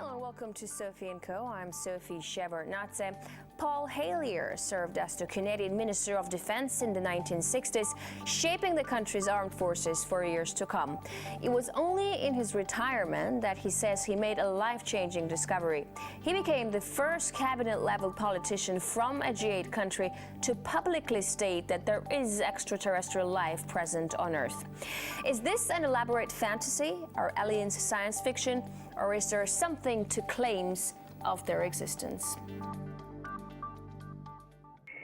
Hello and welcome to Sophie & Co. I'm Sophie Shevardnadze. Paul Hellyer served as the Canadian Minister of Defense in the 1960s, shaping the country's armed forces for years to come. It was only in his retirement that he says he made a life-changing discovery. He became the first cabinet-level politician from a G8 country to publicly state that there is extraterrestrial life present on Earth. Is this an elaborate fantasy? Are aliens science fiction? Or is there something to claims of their existence?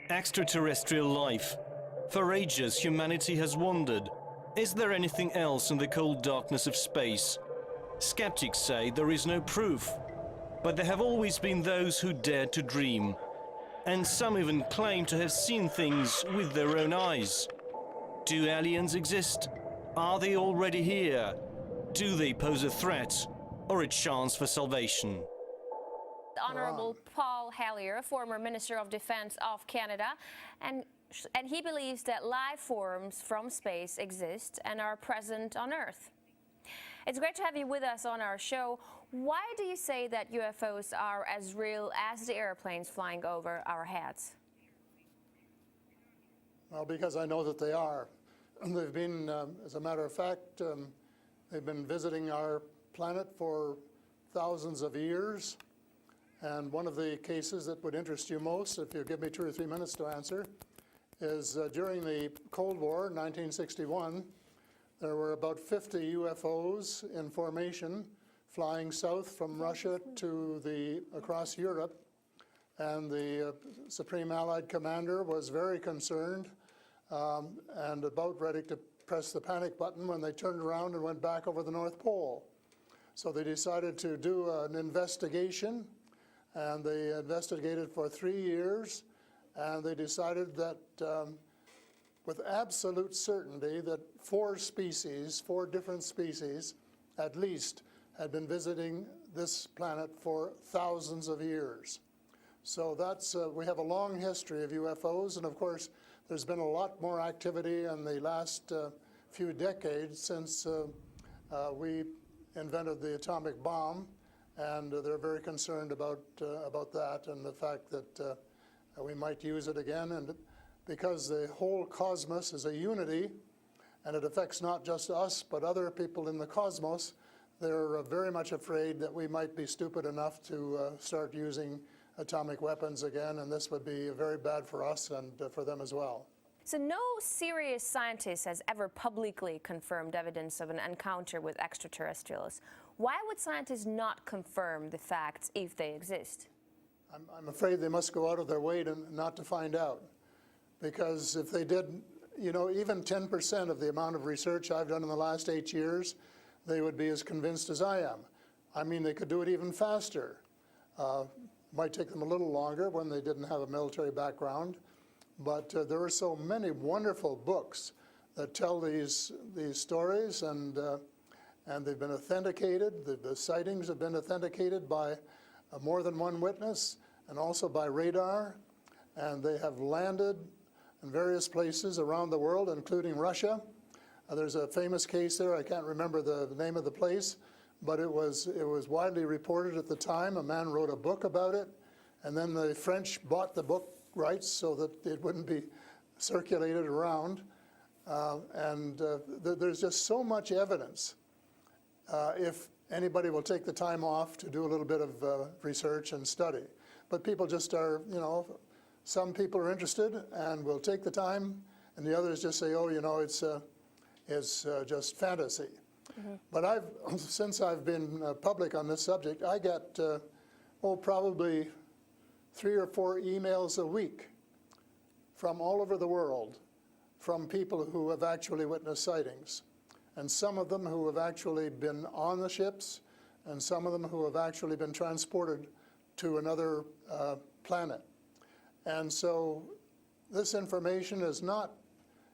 Extraterrestrial life. For ages, humanity has wondered, is there anything else in the cold darkness of space? Skeptics say there is no proof, but there have always been those who dared to dream. And some even claim to have seen things with their own eyes. Do aliens exist? Are they already here? Do they pose a threat or a chance for salvation? Honorable Paul Hellyer, former Minister of Defense of Canada, and he believes that life forms from space exist and are present on Earth. It's great to have you with us on our show. Why do you say that UFOs are as real as the airplanes flying over our heads? Well, because I know that they are. They've been, as a matter of fact, they've been visiting our planet for thousands of years. And one of the cases that would interest you most, if you give me 2 or 3 minutes to answer, is during the Cold War, 1961, there were about 50 UFOs in formation flying south from Russia to across Europe. And the Supreme Allied Commander was very concerned and about ready to press the panic button when they turned around and went back over the North Pole. So they decided to do an investigation, and they investigated for 3 years, and they decided that with absolute certainty that 4 different species at least, had been visiting this planet for thousands of years. So that's, we have a long history of UFOs, and of course there's been a lot more activity in the last few decades since we invented the atomic bomb, and they're very concerned about that and the fact that we might use it again. And because the whole cosmos is a unity, and it affects not just us but other people in the cosmos, they're very much afraid that we might be stupid enough to start using atomic weapons again, and this would be very bad for us and for them as well. So no serious scientist has ever publicly confirmed evidence of an encounter with extraterrestrials. Why would scientists not confirm the facts if they exist? I'm afraid they must go out of their way not to find out. Because if they did, you know, even 10% of the amount of research I've done in the last 8 years, they would be as convinced as I am. I mean, they could do it even faster. Might take them a little longer when they didn't have a military background. But there are so many wonderful books that tell these stories, and they've been authenticated. The sightings have been authenticated by more than one witness, and also by radar. And they have landed in various places around the world, including Russia. There's a famous case there. I can't remember the name of the place, but it was widely reported at the time. A man wrote a book about it, and then the French bought the book rights so that it wouldn't be circulated around. There's just so much evidence. If anybody will take the time off to do a little bit of research and study. But people just are, you know, some people are interested and will take the time, and the others just say, oh, you know, it's just fantasy. Mm-hmm. But since I've been public on this subject, I get, probably 3 or 4 emails a week from all over the world, from people who have actually witnessed sightings. And some of them who have actually been on the ships, and some of them who have actually been transported to another planet. And so this information is not,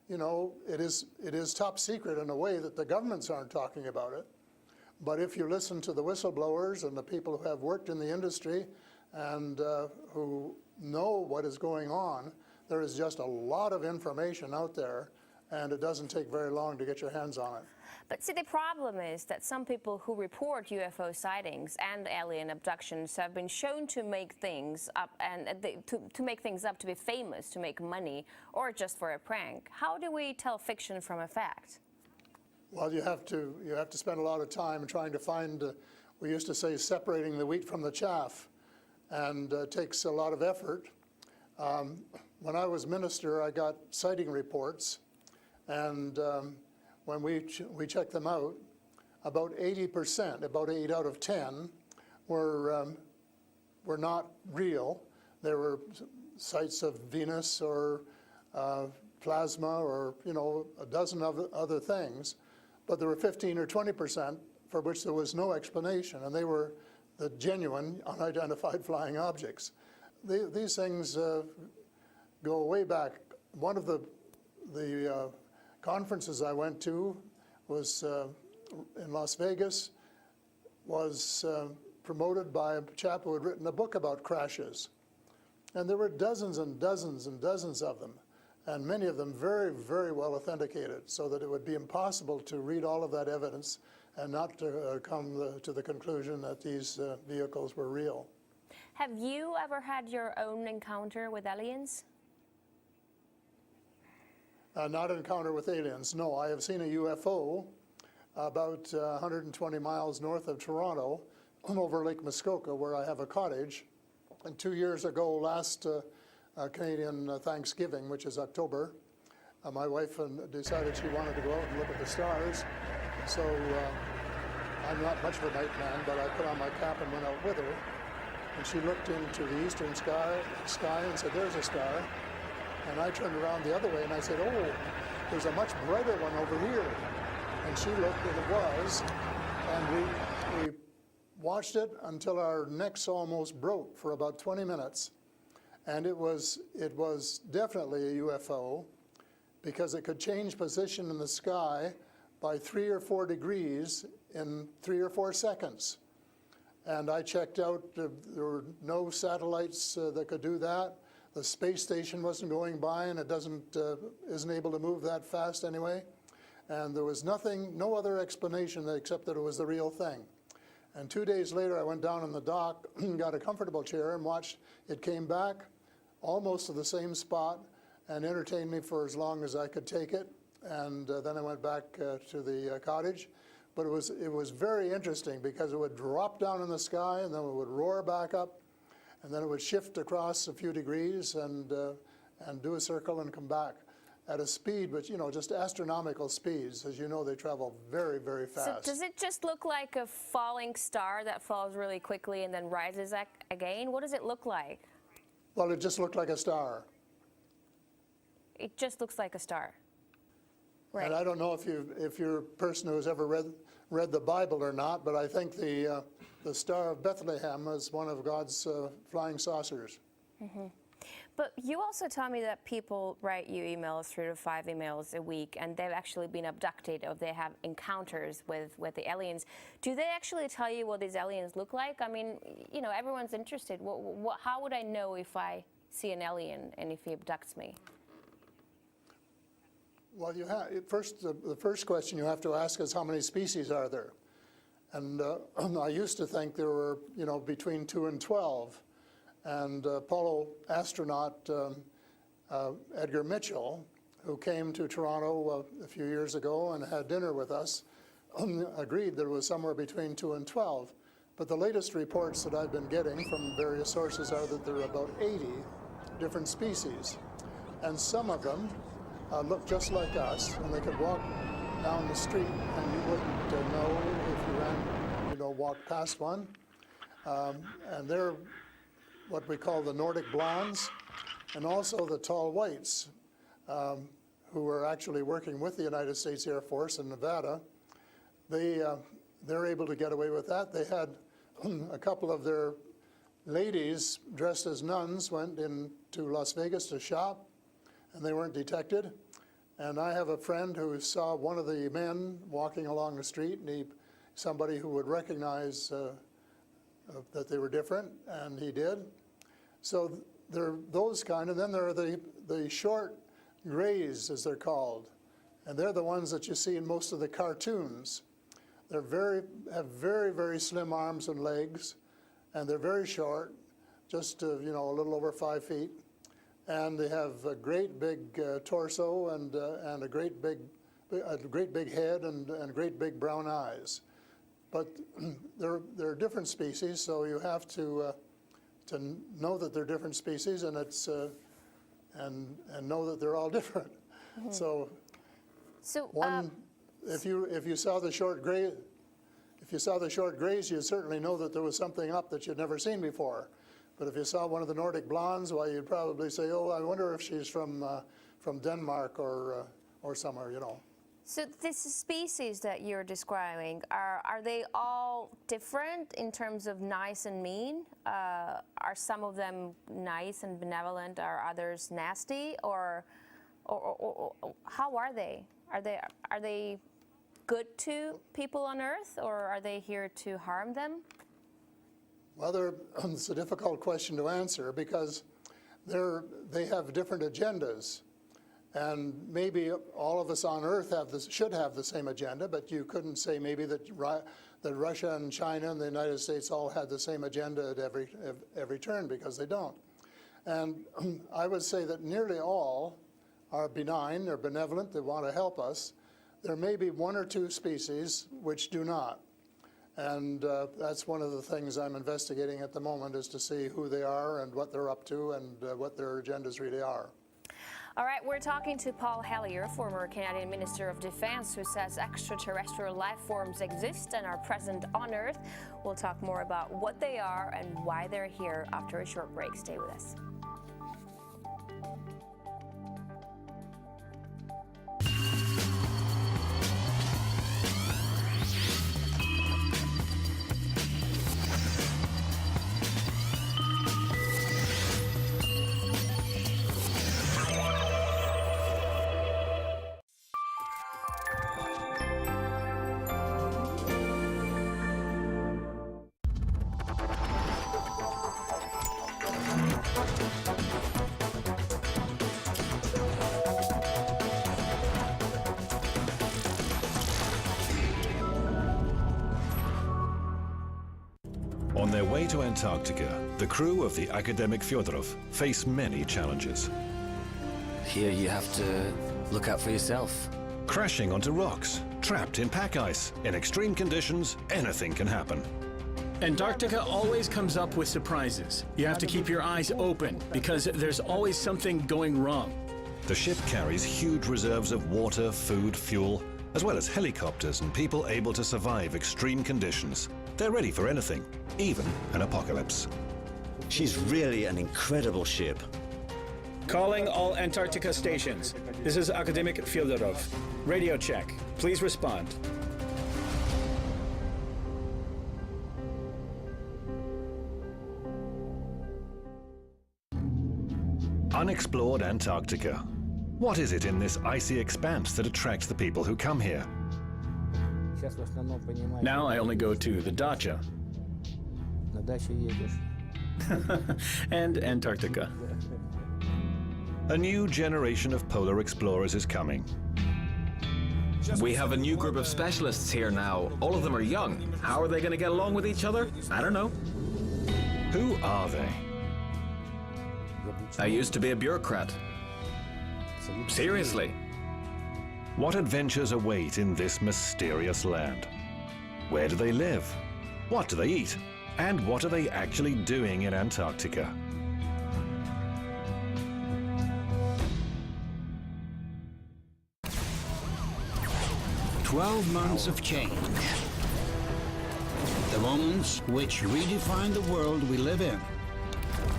you know, it is top secret in a way that the governments aren't talking about it. But if you listen to the whistleblowers and the people who have worked in the industry and who know what is going on, there is just a lot of information out there, and it doesn't take very long to get your hands on it. But see, the problem is that some people who report UFO sightings and alien abductions have been shown to make things up to make things up to be famous, to make money, or just for a prank. How do we tell fiction from a fact? Well, you have to spend a lot of time trying to find, we used to say, separating the wheat from the chaff, and it takes a lot of effort. When I was minister, I got sighting reports, and when we checked them out, about 80%, about 8 out of 10, were not real. There were sights of Venus or plasma or, you know, a dozen other things. But there were 15 or 20% for which there was no explanation, and they were the genuine unidentified flying objects. These things go way back. One of the conferences I went to was in Las Vegas, was promoted by a chap who had written a book about crashes. And there were dozens and dozens and dozens of them, and many of them very, very well authenticated, so that it would be impossible to read all of that evidence and not to come to the conclusion that these vehicles were real. Have you ever had your own encounter with aliens? Not an encounter with aliens, no. I have seen a UFO about 120 miles north of Toronto over Lake Muskoka, where I have a cottage. And 2 years ago, last Canadian Thanksgiving, which is October, my wife decided she wanted to go out and look at the stars. So I'm not much of a night man, but I put on my cap and went out with her. And she looked into the eastern sky and said, "There's a star." And I turned around the other way and I said, "Oh, there's a much brighter one over here." And she looked and it was. And we watched it until our necks almost broke for about 20 minutes. And it was definitely a UFO, because it could change position in the sky by 3 or 4 degrees in 3 or 4 seconds. And I checked out, there were no satellites that could do that. The space station wasn't going by, and it isn't able to move that fast anyway. And there was no other explanation except that it was the real thing. And 2 days later, I went down on the dock, got a comfortable chair, and watched it came back almost to the same spot and entertained me for as long as I could take it. And then I went back to the cottage. But it was very interesting, because it would drop down in the sky, and then it would roar back up, and then it would shift across a few degrees and do a circle and come back at a speed, but you know, just astronomical speeds. As you know, they travel very, very fast. So does it just look like a falling star that falls really quickly and then rises again? What does it look like? Well, it just looked like a star. It just looks like a star. Right. And I don't know if you're a person who's ever read the Bible or not, but I think the Star of Bethlehem is one of God's flying saucers. Mm-hmm. But you also tell me that people write you emails, 3 to 5 emails a week, and they've actually been abducted, or they have encounters with the aliens. Do they actually tell you what these aliens look like? I mean, you know, everyone's interested. How would I know if I see an alien and if he abducts me? Well, the first question you have to ask is, how many species are there? And I used to think there were, you know, between 2 and 12. And Apollo astronaut Edgar Mitchell, who came to Toronto a few years ago and had dinner with us, agreed there was somewhere between 2 and 12. But the latest reports that I've been getting from various sources are that there are about 80 different species. And some of them look just like us, and they could walk down the street and you wouldn't know if you walked past one. And they're what we call the Nordic blondes, and also the tall whites, who were actually working with the United States Air Force in Nevada. They're able to get away with that. They had a couple of their ladies dressed as nuns went into Las Vegas to shop, and they weren't detected. And I have a friend who saw one of the men walking along the street, and somebody who would recognize that they were different, and he did. So there are those kind, and then there are the short grays, as they're called. and they're the ones that you see in most of the cartoons. Have very, very slim arms and legs, and they're very short, just a little over 5 feet, and they have a great big torso and a great big head and great big brown eyes. But they're different species, so you have to know that they're different species, and it's and know that they're all different. Mm-hmm. So if you saw the short gray, you'd certainly know that there was something up that you'd never seen before. But if you saw one of the Nordic blondes, well, you'd probably say, "Oh, I wonder if she's from Denmark or somewhere," So this species that you're describing, are they all different in terms of nice and mean? Are some of them nice and benevolent? Are others nasty? Or how are they? Are they good to people on Earth, or are they here to harm them? Well, it's a difficult question to answer because they have different agendas. And maybe all of us on Earth should have the same agenda, but you couldn't say maybe that Russia and China and the United States all had the same agenda at every turn, because they don't. And I would say that nearly all are benign, they're benevolent, they want to help us. There may be one or two species which do not. And that's one of the things I'm investigating at the moment, is to see who they are and what they're up to and what their agendas really are. All right, we're talking to Paul Hellyer, former Canadian Minister of Defense, who says extraterrestrial life forms exist and are present on Earth. We'll talk more about what they are and why they're here after a short break. Stay with us. On their way to Antarctica, the crew of the Akademik Fyodorov face many challenges. Here you have to look out for yourself. Crashing onto rocks, trapped in pack ice. In extreme conditions, anything can happen. Antarctica always comes up with surprises. You have to keep your eyes open because there's always something going wrong. The ship carries huge reserves of water, food, fuel, as well as helicopters and people able to survive extreme conditions. They're ready for anything, even an apocalypse. She's really an incredible ship. Calling all Antarctica stations. This is Akademik Fyodorov. Radio check. Please respond. Unexplored Antarctica. What is it in this icy expanse that attracts the people who come here? Now I only go to the dacha and Antarctica. A new generation of polar explorers is coming. We have a new group of specialists here now. All of them are young. How are they going to get along with each other? I don't know. Who are they? I used to be a bureaucrat. Seriously. What adventures await in this mysterious land? Where do they live? What do they eat? And what are they actually doing in Antarctica? "12 months of change. The moments which redefine the world we live in.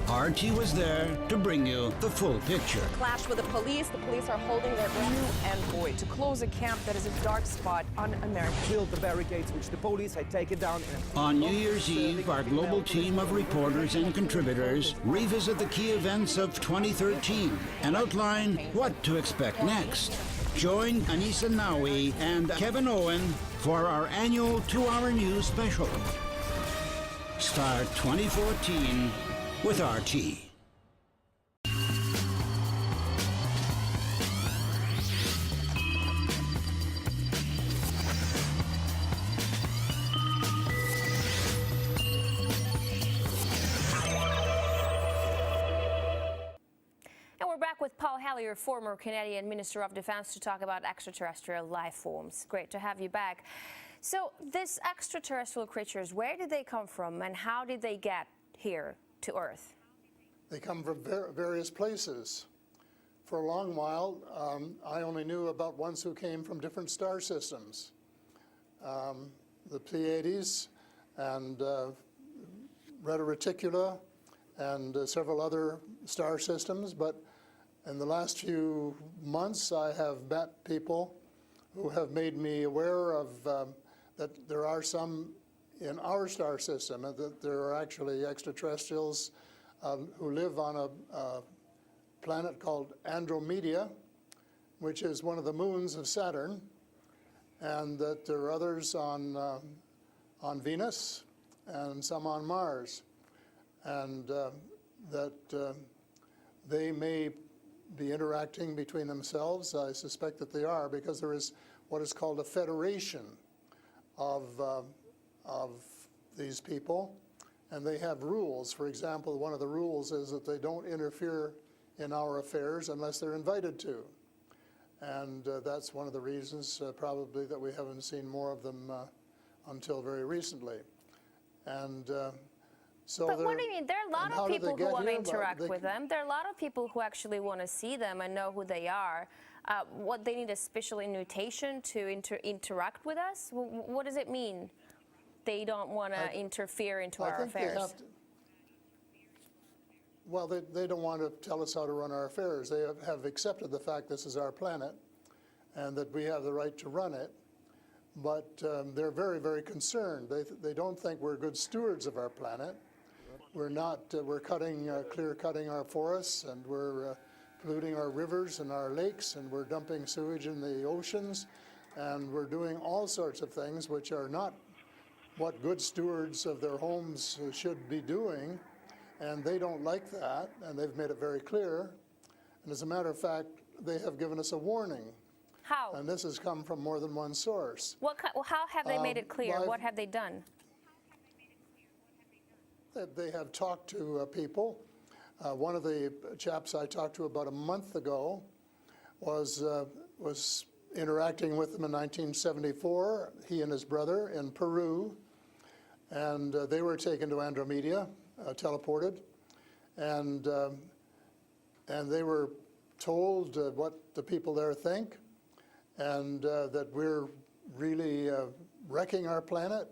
RT was there to bring you the full picture. Clashed with the police. The police are holding their new envoy to close a camp that is a dark spot on American. Build the barricades which the police had taken down. On New Year's Eve, our global team of reporters and contributors revisit the key events of 2013 and outline what to expect next. Join Anissa Nawi and Kevin Owen for our annual 2-hour news special. Start 2014 with RT. Hellyer, former Canadian Minister of Defense, to talk about extraterrestrial life forms. Great to have you back. So these extraterrestrial creatures, where did they come from and how did they get here to Earth? They come from various places. For a long while, I only knew about ones who came from different star systems. The Pleiades and Reta Reticula and several other star systems, but in the last few months I have met people who have made me aware of that there are some in our star system, and that there are actually extraterrestrials who live on a planet called Andromeda, which is one of the moons of Saturn, and that there are others on Venus and some on Mars, and that they may be interacting between themselves. I suspect that they are, because there is what is called a federation of these people, and they have rules. For example, one of the rules is that they don't interfere in our affairs unless they're invited to. And that's one of the reasons probably that we haven't seen more of them until very recently. And so but what do you mean? There are a lot of people who want to interact with them. There are a lot of people who actually want to see them and know who they are. What, they need a special invitation to interact with us? What does it mean? They don't want to interfere into our affairs. Well, they don't want to tell us how to run our affairs. They have accepted the fact this is our planet and that we have the right to run it. But they're very, very concerned. They don't think we're good stewards of our planet. We're not. We're clear-cutting our forests, and we're polluting our rivers and our lakes, and we're dumping sewage in the oceans, and we're doing all sorts of things which are not what good stewards of their homes should be doing. And they don't like that, and they've made it very clear. And as a matter of fact, they have given us a warning. How? And this has come from more than one source. How have they made it clear? What have they done? They have talked to people. One of the chaps I talked to about a month ago was interacting with them in 1974, he and his brother, in Peru. And they were taken to Andromeda, teleported, and they were told what the people there think, and that we're really wrecking our planet,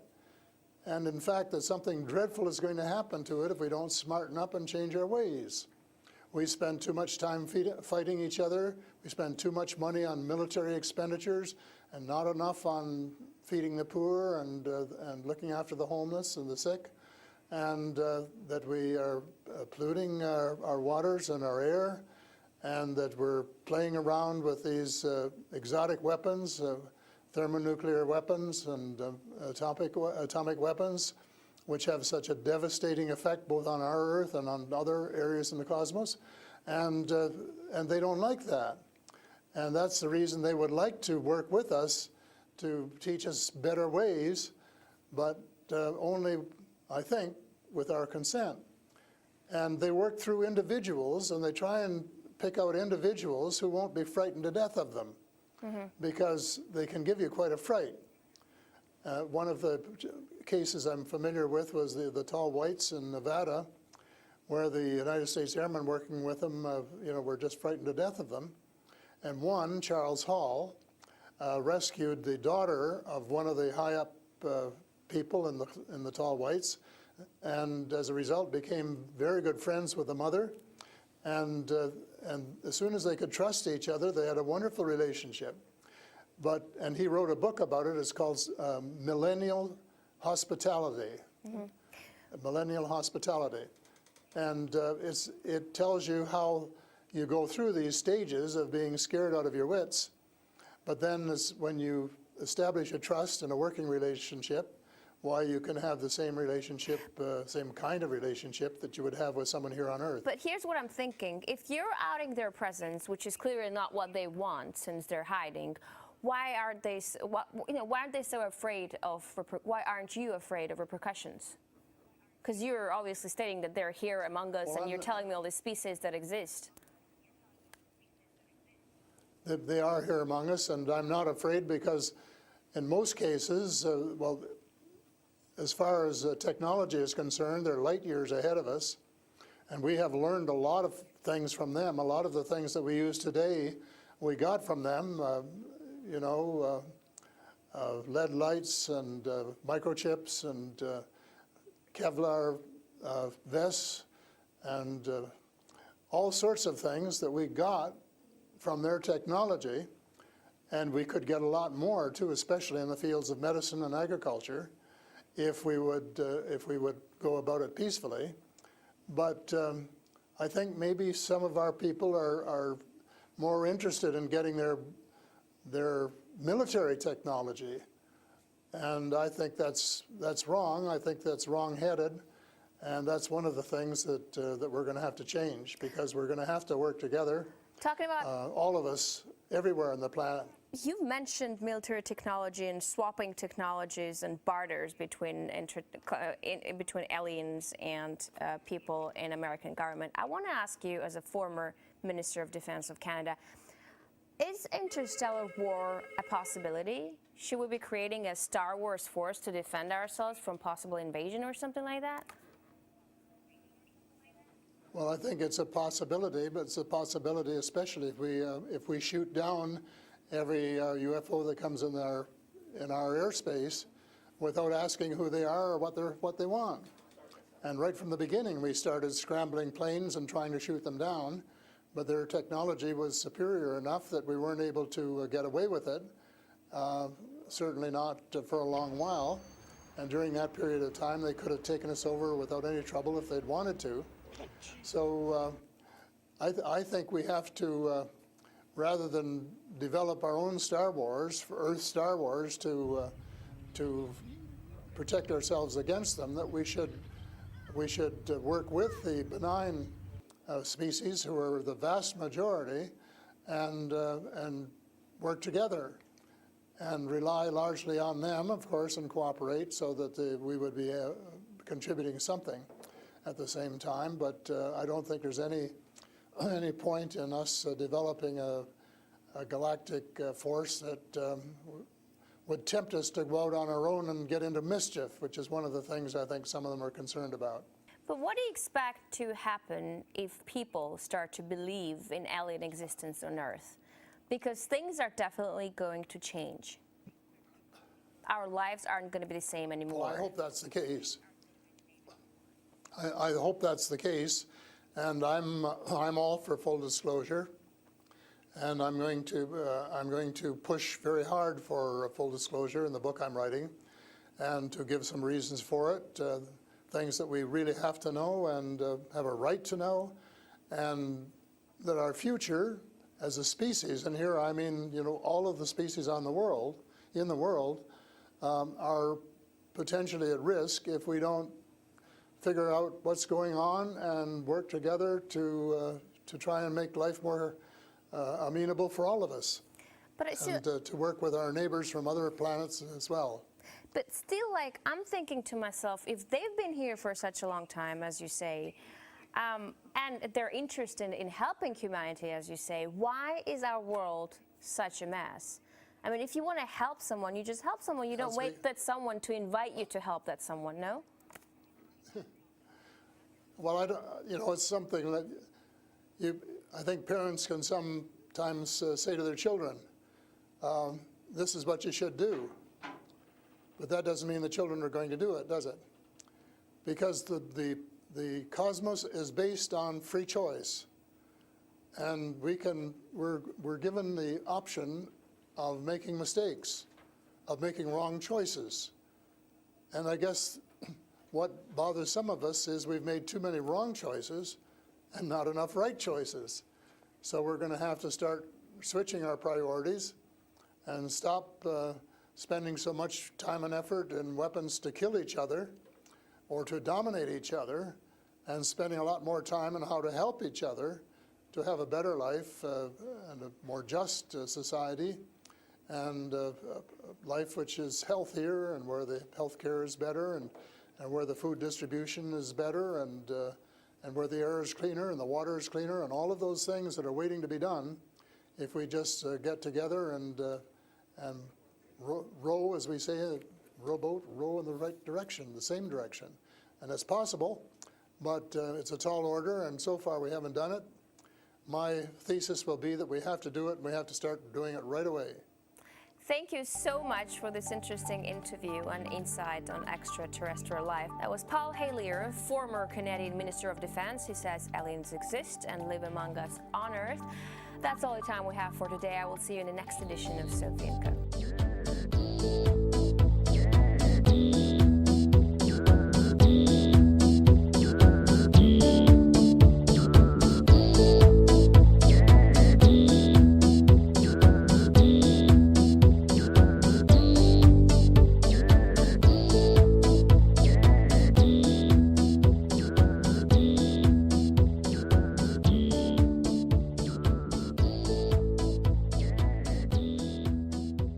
and in fact that something dreadful is going to happen to it if we don't smarten up and change our ways. We spend too much time fighting each other. We spend too much money on military expenditures and not enough on feeding the poor and looking after the homeless and the sick. And that we are polluting our waters and our air, and that we're playing around with these exotic weapons, thermonuclear weapons and atomic weapons, which have such a devastating effect both on our Earth and on other areas in the cosmos. And they don't like that. And that's the reason they would like to work with us to teach us better ways, but only, I think, with our consent. And they work through individuals, and they try and pick out individuals who won't be frightened to death of them, because they can give you quite a fright. One of the cases I'm familiar with was the tall whites in Nevada, where the United States Airmen working with them, were just frightened to death of them. And one, Charles Hall, rescued the daughter of one of the high-up people in the tall whites, and as a result became very good friends with the mother. And as soon as they could trust each other, they had a wonderful relationship. And he wrote a book about it. It's called Millennial Hospitality. Millennial Hospitality. And it tells you how you go through these stages of being scared out of your wits. But then when you establish a trust and a working relationship, why you can have the same relationship, same kind of relationship that you would have with someone here on Earth. But here's what I'm thinking. If you're outing their presence, which is clearly not what they want since they're hiding, why aren't they so afraid of, why aren't you afraid of repercussions? Because you're obviously stating that they're here among us, and you're telling me all these species that exist. they are here among us, and I'm not afraid because in most cases, well, as far as technology is concerned, they're light years ahead of us, and we have learned a lot of things from them. A lot of the things that we use today, we got from them, you know, lead lights and microchips and Kevlar vests and all sorts of things that we got from their technology, and we could get a lot more too, especially in the fields of medicine and agriculture, if we would go about it peacefully. But I think maybe some of our people are more interested in getting their military technology, and I think that's wrong. I think that's wrong-headed, and that's one of the things that we're going to have to change, because we're going to have to work together. Talking about all of us, everywhere on the planet. You've mentioned military technology and swapping technologies and barters between between aliens and people in American government. I want to ask you, as a former Minister of Defense of Canada, is interstellar war a possibility? Should we be creating a Star Wars force to defend ourselves from possible invasion or something like that? Well, I think it's a possibility, but it's a possibility especially if we shoot down every UFO that comes in our airspace without asking who they are or what they want. And right from the beginning, we started scrambling planes and trying to shoot them down, but their technology was superior enough that we weren't able to get away with it. Certainly not for a long while. And during that period of time, they could have taken us over without any trouble if they'd wanted to. So I think we have to, rather than develop our own Star Wars, for Earth Star Wars, to protect ourselves against them, that we should work with the benign species, who are the vast majority, and work together and rely largely on them, of course, and cooperate so that we would be contributing something at the same time. But I don't think there's any point in us developing a galactic force that would tempt us to go out on our own and get into mischief, which is one of the things I think some of them are concerned about. But what do you expect to happen if people start to believe in alien existence on Earth? Because things are definitely going to change. Our lives aren't going to be the same anymore. Well, I hope that's the case. I hope that's the case, and I'm all for full disclosure, and I'm going to push very hard for full disclosure in the book I'm writing, and to give some reasons for it, things that we really have to know and have a right to know, and that our future as a species, and here I mean, you know, all of the species in the world, are potentially at risk if we don't figure out what's going on and work together to try and make life more amenable for all of us. But and to work with our neighbors from other planets as well. But still, like, I'm thinking to myself, if they've been here for such a long time, as you say, and they're interested in helping humanity, as you say, why is our world such a mess? I mean, if you want to help someone, you just help someone. You don't wait that someone to invite you to help that someone, no? Well, I don't, you know, it's something that I think parents can sometimes say to their children, this is what you should do. But that doesn't mean the children are going to do it, does it? Because the cosmos is based on free choice. And we're given the option of making mistakes, of making wrong choices. And I guess what bothers some of us is we've made too many wrong choices and not enough right choices. So we're going to have to start switching our priorities and stop spending so much time and effort and weapons to kill each other or to dominate each other, and spending a lot more time on how to help each other to have a better life and a more just society, and a life which is healthier and where the health care is better, and where the food distribution is better, and where the air is cleaner and the water is cleaner, and all of those things that are waiting to be done if we just get together and row, as we say, rowboat, row in the right direction, the same direction. And it's possible, but it's a tall order, and so far we haven't done it. My thesis will be that we have to do it, and we have to start doing it right away. Thank you so much for this interesting interview and insight on extraterrestrial life. That was Paul Hellyer, former Canadian Minister of Defense, who says aliens exist and live among us on Earth. That's all the time we have for today. I will see you in the next edition of Sophie & Co.